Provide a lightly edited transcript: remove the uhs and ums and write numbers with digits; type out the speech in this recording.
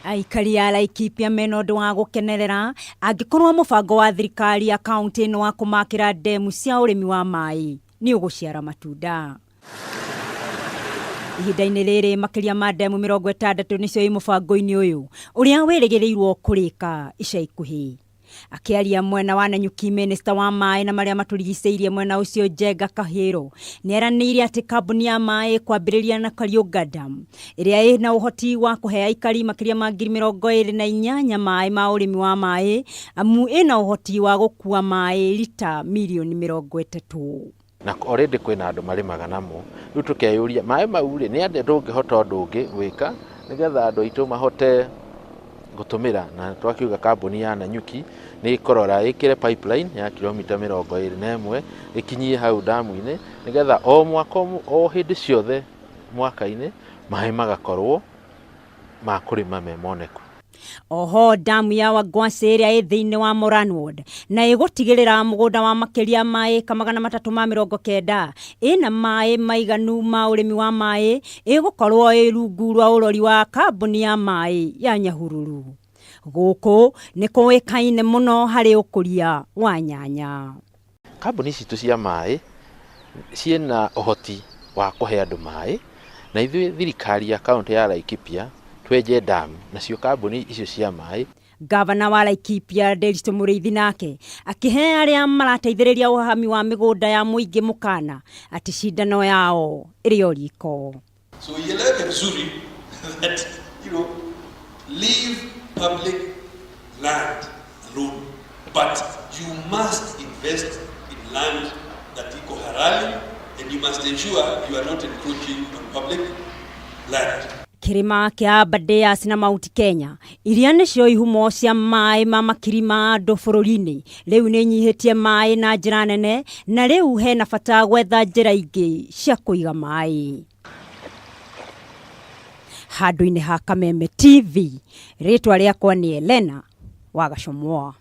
Aikari a Laikipia mena undu wa gukenerera angikorwo mubango wa thirikari ya kaunti no wa kumakira ndemu cia urimi wa maai ni uguciara matunda. Ihinda-inĩ rĩrĩ makiria ma ndemu 60 nicio i mubango-inĩ uyu uria wĩrĩgĩrĩirwo kũrĩka ica ikuhĩ. Akiaria mwena wa Nanyuki Minister wa maai na maria maturigicĩirie mwena ucio Njenga Kahiro nieranĩire ati kambuni ya maai kwambiriria na Kariunga Dam iria ina uhoti wa kuhe aikari makiria ma 28,000 maai ma urimi wa maai amu ina uhoti wa gukua maai lita milioni 30. Na already kwina andu marimaga namo riu tukeyuria maai mau ri ni ande ndungihota undu ungi gwika nigetha andu aitu mahote gutumira na twakiuga kambuni ya Nanyuki ni ikorora ikire pipeline ya kilomita 21 ikinyie hau damu-ini nigetha o mwaka o hindi ciothe mwaka-ini maai magakorwo makurima memoneku. Oho damu ya Wagwase iria i thiini wa Moran Ward na igutigirira mugunda wa makiria maai 390 ina maai maiganu ma urimi wa maai igukorwo i rungu rwa urori wa kambuni ya maai ya Nyahururu. Guku ni kuikaine muno hari ukuria wa nyanya. Kambuni citu cia maai ciena uhoti wa kuhe andu maai na ithuĩ thirikari ya kaunti ya Laikipia tweje damu nacio kambuni icio cia maai. Gavana wa Laikipia Nderitu Muriithi nake akihe aria marateithĩrĩria uhami wa migunda ya muingi mukana ati cindano yao iri o riko. So ieleweke vizuri that leave public land alone, but you must invest in land that iko halali and you must ensure you are not encroaching on public land. Kirima kia Abadeas na Mount Kenya iria nicio ihumo cia maai ma makiri ma andu bururi-ini riu ni nyihitie maai na njira nene na riu hena bata gwetha njira ingi cia kuiga maai. Handu-ini ha Kameme TV ritwa riakwa ni Elena wa Gachomo.